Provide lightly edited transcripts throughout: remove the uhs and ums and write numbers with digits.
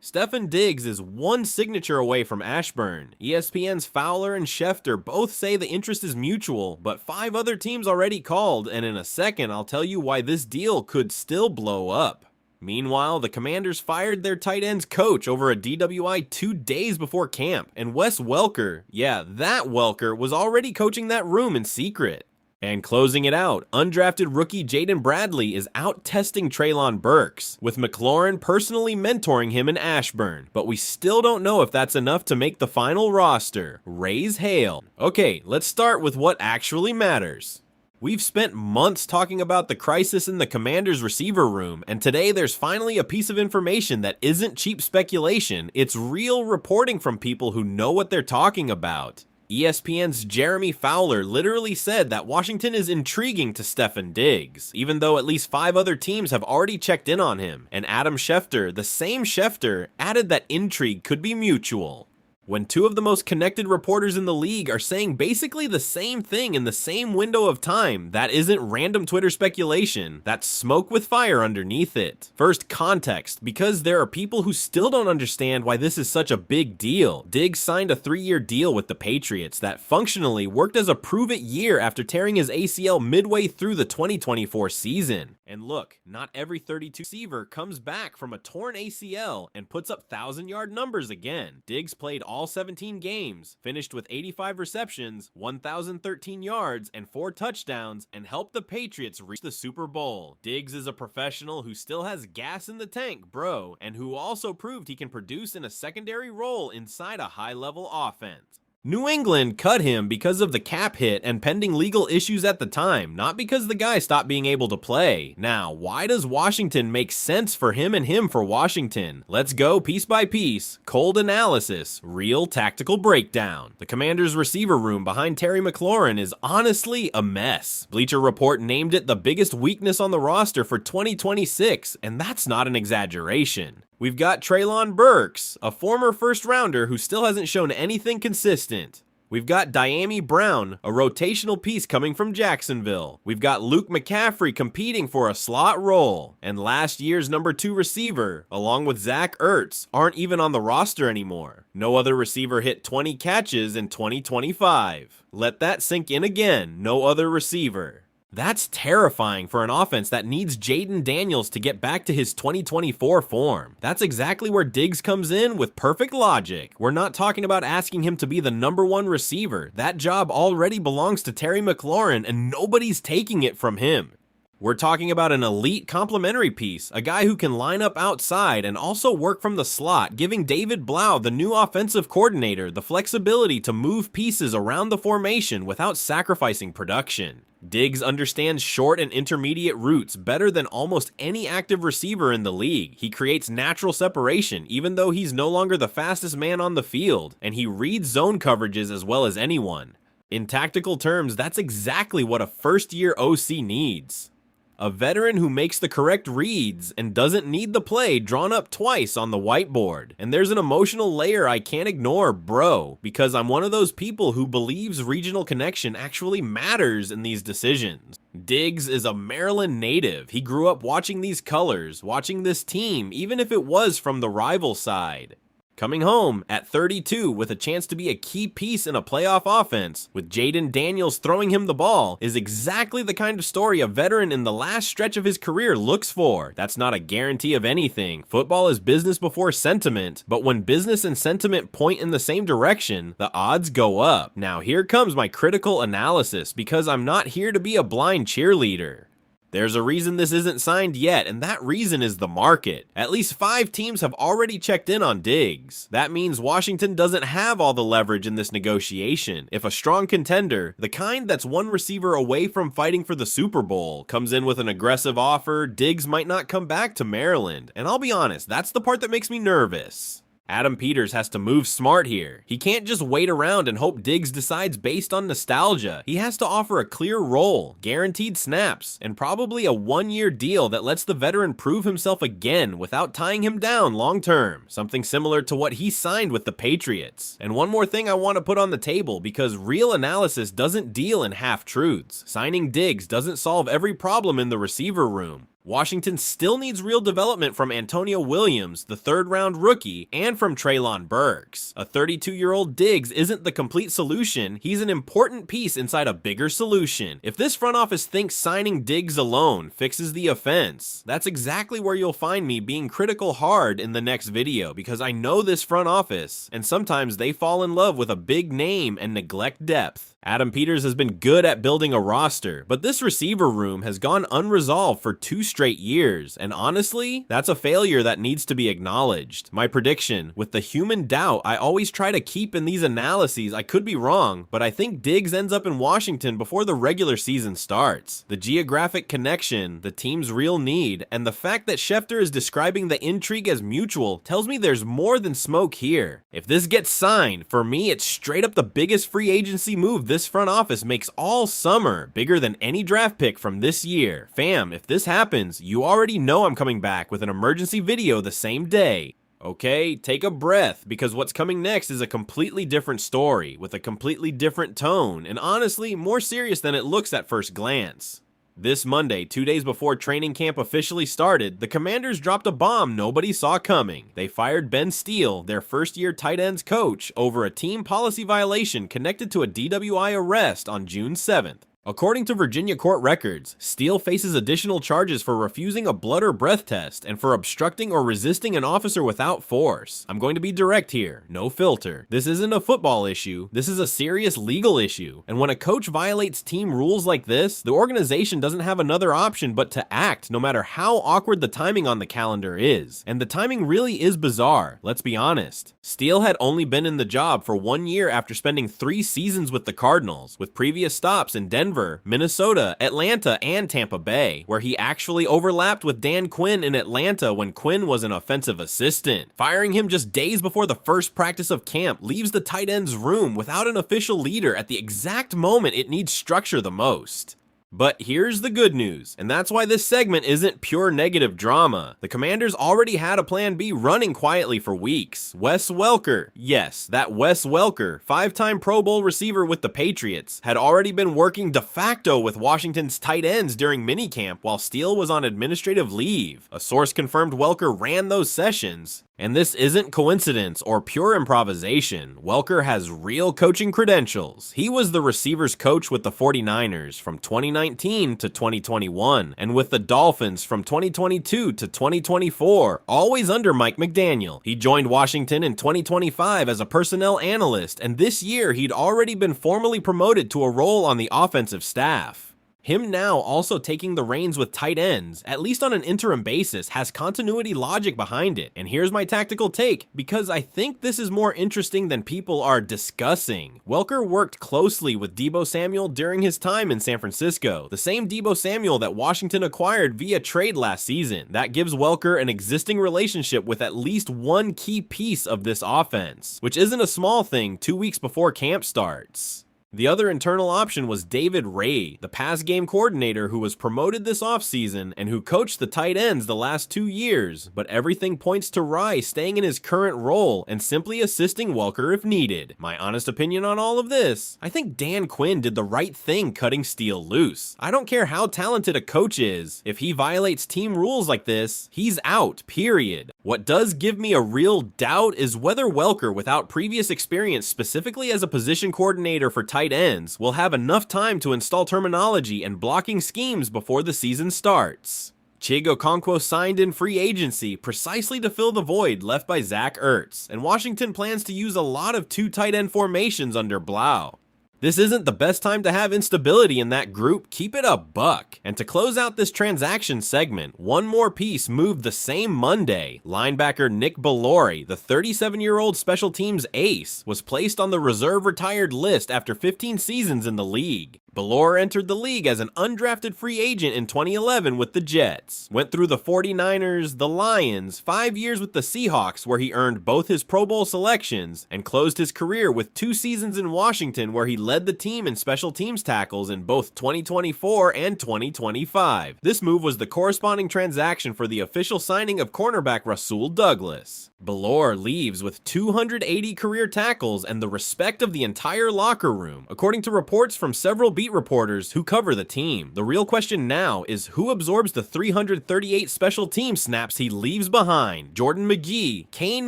Stefan Diggs is one signature away from Ashburn. ESPN's Fowler and Schefter both say the interest is mutual, but 5 other teams already called, and in a second I'll tell you why this deal could still blow up. Meanwhile, the Commanders fired their tight ends coach over a DWI 2 days before camp, and Wes Welker, yeah, that Welker, was already coaching that room in secret. And closing it out, undrafted rookie Jaden Bradley is out testing Treylon Burks, with McLaurin personally mentoring him in Ashburn, but we still don't know if that's enough to make the final roster. Raise hail. Okay, let's start with what actually matters. We've spent months talking about the crisis in the Commanders' receiver room, and today there's finally a piece of information that isn't cheap speculation, it's real reporting from people who know what they're talking about. ESPN's Jeremy Fowler literally said that Washington is intriguing to Stefan Diggs, even though at least 5 other teams have already checked in on him, and Adam Schefter, the same Schefter, added that intrigue could be mutual. When 2 of the most connected reporters in the league are saying basically the same thing in the same window of time, that isn't random Twitter speculation, that's smoke with fire underneath it. First, context, because there are people who still don't understand why this is such a big deal. Diggs signed a 3-year deal with the Patriots that functionally worked as a prove-it year after tearing his ACL midway through the 2024 season. And look, not every 32 receiver comes back from a torn ACL and puts up 1,000-yard numbers again. Diggs played all 17 games, finished with 85 receptions, 1,013 yards, and 4 touchdowns, and helped the Patriots reach the Super Bowl. Diggs is a professional who still has gas in the tank, bro, and who also proved he can produce in a secondary role inside a high-level offense. New England cut him because of the cap hit and pending legal issues at the time, not because the guy stopped being able to play. Now, why does Washington make sense for him and him for Washington? Let's go piece by piece, cold analysis, real tactical breakdown. The Commanders' receiver room behind Terry McLaurin is honestly a mess. Bleacher Report named it the biggest weakness on the roster for 2026, and that's not an exaggeration. We've got Treylon Burks, a former first-rounder who still hasn't shown anything consistent. We've got Dyami Brown, a rotational piece coming from Jacksonville. We've got Luke McCaffrey competing for a slot role. And last year's number 2 receiver, along with Zach Ertz, aren't even on the roster anymore. No other receiver hit 20 catches in 2025. Let that sink in again, no other receiver. That's terrifying for an offense that needs Jaden Daniels to get back to his 2024 form. That's exactly where Diggs comes in with perfect logic. We're not talking about asking him to be the number 1 receiver. That job already belongs to Terry McLaurin, and nobody's taking it from him. We're talking about an elite complementary piece, a guy who can line up outside and also work from the slot, giving David Blau, the new offensive coordinator, the flexibility to move pieces around the formation without sacrificing production. Diggs understands short and intermediate routes better than almost any active receiver in the league. He creates natural separation even though he's no longer the fastest man on the field, and he reads zone coverages as well as anyone. In tactical terms, that's exactly what a first-year OC needs. A veteran who makes the correct reads and doesn't need the play drawn up twice on the whiteboard. And there's an emotional layer I can't ignore, bro, because I'm one of those people who believes regional connection actually matters in these decisions. Diggs is a Maryland native. He grew up watching these colors, watching this team, even if it was from the rival side. Coming home at 32 with a chance to be a key piece in a playoff offense, with Jaden Daniels throwing him the ball, is exactly the kind of story a veteran in the last stretch of his career looks for. That's not a guarantee of anything. Football is business before sentiment, but when business and sentiment point in the same direction, the odds go up. Now here comes my critical analysis, because I'm not here to be a blind cheerleader. There's a reason this isn't signed yet, and that reason is the market. At least 5 teams have already checked in on Diggs. That means Washington doesn't have all the leverage in this negotiation. If a strong contender, the kind that's 1 receiver away from fighting for the Super Bowl, comes in with an aggressive offer, Diggs might not come back to Maryland. And I'll be honest, that's the part that makes me nervous. Adam Peters has to move smart here. He can't just wait around and hope Diggs decides based on nostalgia. He has to offer a clear role, guaranteed snaps, and probably a 1-year deal that lets the veteran prove himself again without tying him down long term. Something similar to what he signed with the Patriots. And one more thing I want to put on the table, because real analysis doesn't deal in half-truths. Signing Diggs doesn't solve every problem in the receiver room. Washington still needs real development from Antonio Williams, the third-round rookie, and from Treylon Burks. A 32-year-old Diggs isn't the complete solution, he's an important piece inside a bigger solution. If this front office thinks signing Diggs alone fixes the offense, that's exactly where you'll find me being critical hard in the next video, because I know this front office, and sometimes they fall in love with a big name and neglect depth. Adam Peters has been good at building a roster, but this receiver room has gone unresolved for 2 straight years, and honestly, that's a failure that needs to be acknowledged. My prediction, with the human doubt I always try to keep in these analyses, I could be wrong, but I think Diggs ends up in Washington before the regular season starts. The geographic connection, the team's real need, and the fact that Schefter is describing the intrigue as mutual tells me there's more than smoke here. If this gets signed, for me it's straight up the biggest free agency move this front office makes all summer, bigger than any draft pick from this year. Fam, if this happens, you already know I'm coming back with an emergency video the same day. Okay, take a breath, because what's coming next is a completely different story, with a completely different tone, and honestly, more serious than it looks at first glance. This Monday, 2 days before training camp officially started, the Commanders dropped a bomb nobody saw coming. They fired Ben Steele, their first-year tight ends coach, over a team policy violation connected to a DWI arrest on June 7th. According to Virginia court records, Steele faces additional charges for refusing a blood or breath test and for obstructing or resisting an officer without force. I'm going to be direct here, no filter. This isn't a football issue, this is a serious legal issue. And when a coach violates team rules like this, the organization doesn't have another option but to act, no matter how awkward the timing on the calendar is. And the timing really is bizarre, let's be honest. Steele had only been in the job for 1 year after spending 3 seasons with the Cardinals, with previous stops in Denver, Minnesota, Atlanta, and Tampa Bay, where he actually overlapped with Dan Quinn in Atlanta when Quinn was an offensive assistant. Firing him just days before the first practice of camp leaves the tight end's room without an official leader at the exact moment it needs structure the most. But here's the good news, and that's why this segment isn't pure negative drama. The Commanders already had a plan B running quietly for weeks. Wes Welker, yes, that Wes Welker, 5-time Pro Bowl receiver with the Patriots, had already been working de facto with Washington's tight ends during minicamp while Steele was on administrative leave. A source confirmed Welker ran those sessions. And this isn't coincidence or pure improvisation. Welker has real coaching credentials. He was the receivers coach with the 49ers from 2019 to 2021, and with the Dolphins from 2022 to 2024, always under Mike McDaniel. He joined Washington in 2025 as a personnel analyst, and this year he'd already been formally promoted to a role on the offensive staff. Him now also taking the reins with tight ends, at least on an interim basis, has continuity logic behind it. And here's my tactical take, because I think this is more interesting than people are discussing. Welker worked closely with Deebo Samuel during his time in San Francisco, the same Deebo Samuel that Washington acquired via trade last season. That gives Welker an existing relationship with at least one key piece of this offense, which isn't a small thing 2 weeks before camp starts. The other internal option was David Ray, the pass game coordinator who was promoted this offseason and who coached the tight ends the last 2 years, but everything points to Ray staying in his current role and simply assisting Welker if needed. My honest opinion on all of this, I think Dan Quinn did the right thing cutting Steele loose. I don't care how talented a coach is, if he violates team rules like this, he's out, period. What does give me a real doubt is whether Welker, without previous experience specifically as a position coordinator for tight ends, will have enough time to install terminology and blocking schemes before the season starts. Chig Okonkwo signed in free agency precisely to fill the void left by Zach Ertz, and Washington plans to use a lot of 2 tight end formations under Blau. This isn't the best time to have instability in that group, keep it a buck. And to close out this transaction segment, one more piece moved the same Monday. Linebacker Nick Bellore, the 37-year-old special teams ace, was placed on the reserve retired list after 15 seasons in the league. Bellore entered the league as an undrafted free agent in 2011 with the Jets. Went through the 49ers, the Lions, 5 years with the Seahawks where he earned both his Pro Bowl selections, and closed his career with 2 seasons in Washington where he led the team in special teams tackles in both 2024 and 2025. This move was the corresponding transaction for the official signing of cornerback Rasul Douglas. Ballore leaves with 280 career tackles and the respect of the entire locker room, according to reports from several beat reporters who cover the team. The real question now is who absorbs the 338 special team snaps he leaves behind. Jordan McGee, Kane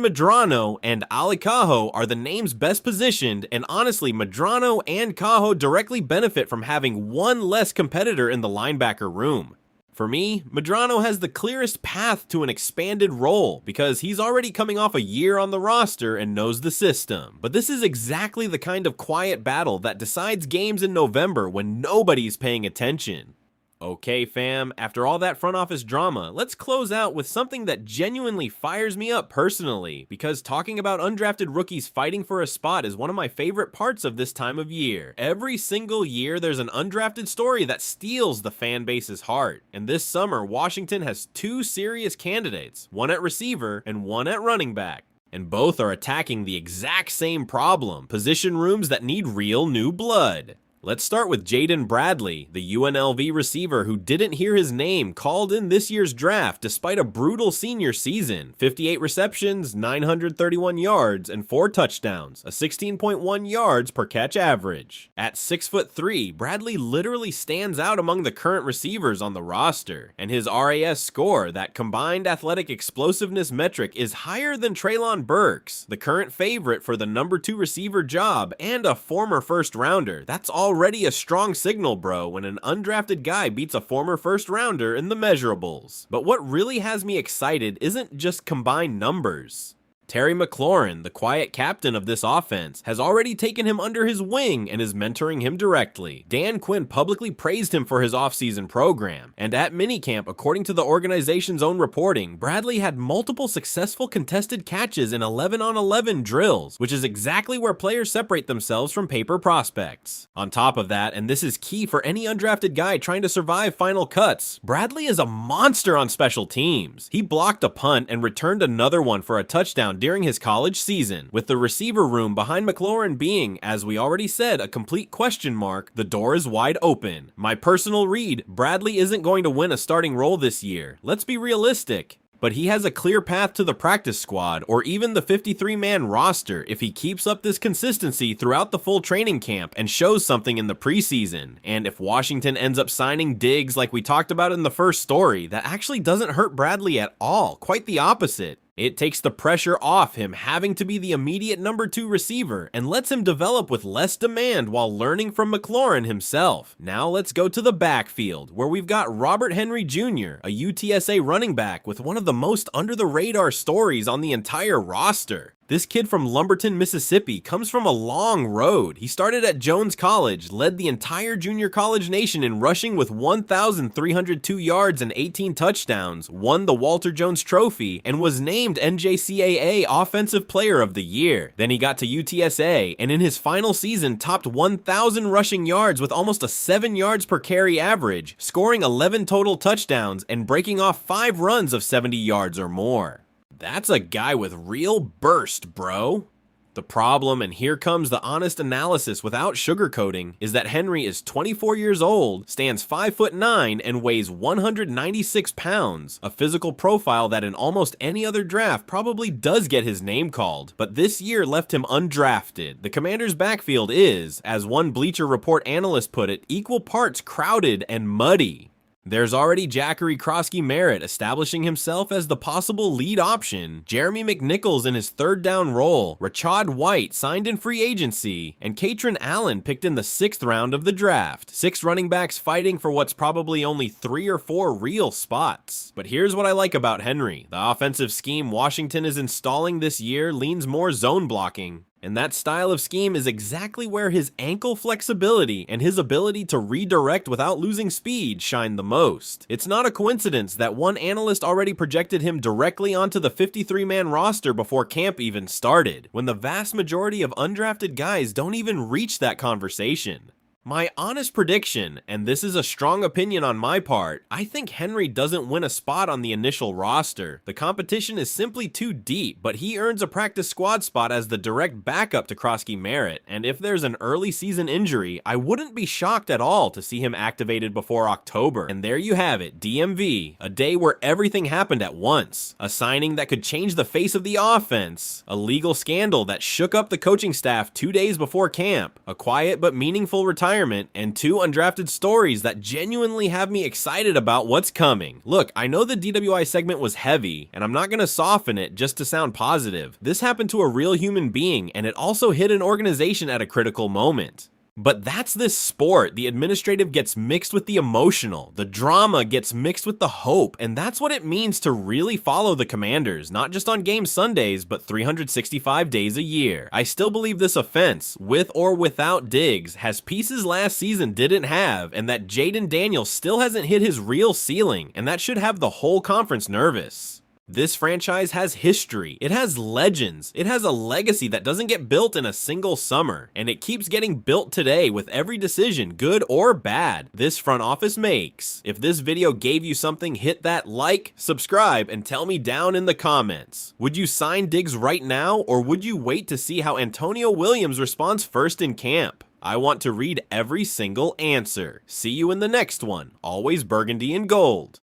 Medrano, and Ali Cajo are the names best positioned, and honestly, Medrano and Cajo directly benefit from having one less competitor in the linebacker room. For me, Medrano has the clearest path to an expanded role because he's already coming off a year on the roster and knows the system. But this is exactly the kind of quiet battle that decides games in November when nobody's paying attention. Okay fam, after all that front office drama, let's close out with something that genuinely fires me up personally, because talking about undrafted rookies fighting for a spot is one of my favorite parts of this time of year. Every single year there's an undrafted story that steals the fan base's heart, and this summer Washington has two serious candidates, one at receiver and one at running back. And both are attacking the exact same problem, position rooms that need real new blood. Let's start with Jaden Bradley, the UNLV receiver who didn't hear his name called in this year's draft despite a brutal senior season. 58 receptions, 931 yards, and 4 touchdowns, a 16.1 yards per catch average. At 6'3", Bradley literally stands out among the current receivers on the roster, and his RAS score, that combined athletic explosiveness metric, is higher than Treylon Burks, the current favorite for the number 2 receiver job and a former first rounder. That's already a strong signal, bro, when an undrafted guy beats a former first rounder in the measurables. But what really has me excited isn't just combined numbers. Terry McLaurin, the quiet captain of this offense, has already taken him under his wing and is mentoring him directly. Dan Quinn publicly praised him for his offseason program, and at minicamp, according to the organization's own reporting, Bradley had multiple successful contested catches in 11-on-11 drills, which is exactly where players separate themselves from paper prospects. On top of that, and this is key for any undrafted guy trying to survive final cuts, Bradley is a monster on special teams. He blocked a punt and returned another one for a touchdown during his college season. With the receiver room behind McLaurin being, as we already said, a complete question mark, the door is wide open. My personal read, Bradley isn't going to win a starting role this year. Let's be realistic. But he has a clear path to the practice squad or even the 53-man roster if he keeps up this consistency throughout the full training camp and shows something in the preseason. And if Washington ends up signing DIGGS like we talked about in the first story, that actually doesn't hurt Bradley at all, quite the opposite. It takes the pressure off him having to be the immediate number 2 receiver and lets him develop with less demand while learning from McLaurin himself. Now let's go to the backfield, where we've got Robert Henry Jr., a UTSA running back with one of the most under-the-radar stories on the entire roster. This kid from Lumberton, Mississippi comes from a long road. He started at Jones College, led the entire junior college nation in rushing with 1,302 yards and 18 touchdowns, won the Walter Jones Trophy, and was named NJCAA Offensive Player of the Year. Then he got to UTSA, and in his final season topped 1,000 rushing yards with almost a 7 yards per carry average, scoring 11 total touchdowns and breaking off 5 runs of 70 yards or more. That's a guy with real burst, bro. The problem, and here comes the honest analysis without sugarcoating, is that Henry is 24 years old, stands 5'9", and weighs 196 pounds, a physical profile that in almost any other draft probably does get his name called, but this year left him undrafted. The Commanders' backfield is, as one Bleacher Report analyst put it, equal parts crowded and muddy. There's already Jackery Krosky Merritt establishing himself as the possible lead option, Jeremy McNichols in his third down role, Rashad White signed in free agency, and Katrin Allen picked in the 6th round of the draft. 6 running backs fighting for what's probably only 3 or 4 real spots. But here's what I like about Henry. The offensive scheme Washington is installing this year leans more zone blocking. And that style of scheme is exactly where his ankle flexibility and his ability to redirect without losing speed shine the most. It's not a coincidence that one analyst already projected him directly onto the 53-man roster before camp even started, when the vast majority of undrafted guys don't even reach that conversation. My honest prediction, and this is a strong opinion on my part, I think Henry doesn't win a spot on the initial roster. The competition is simply too deep, but he earns a practice squad spot as the direct backup to Krosky Merritt, and if there's an early season injury, I wouldn't be shocked at all to see him activated before October. And there you have it, DMV, a day where everything happened at once. A signing that could change the face of the offense, a legal scandal that shook up the coaching staff 2 days before camp, a quiet but meaningful retirement, and 2 undrafted stories that genuinely have me excited about what's coming. Look, I know the DWI segment was heavy, and I'm not gonna soften it just to sound positive. This happened to a real human being, and it also hit an organization at a critical moment. But that's this sport. The administrative gets mixed with the emotional. The drama gets mixed with the hope. And that's what it means to really follow the Commanders, not just on game Sundays, but 365 days a year. I still believe this offense, with or without DIGGS, has pieces last season didn't have, and that Jaden Daniels still hasn't hit his real ceiling, and that should have the whole conference nervous. This franchise has history, it has legends, it has a legacy that doesn't get built in a single summer, and it keeps getting built today with every decision, good or bad, this front office makes. If this video gave you something, hit that like, subscribe, and tell me down in the comments. Would you sign DIGGS right now, or would you wait to see how Antonio Williams responds first in camp? I want to read every single answer. See you in the next one. Always burgundy and gold.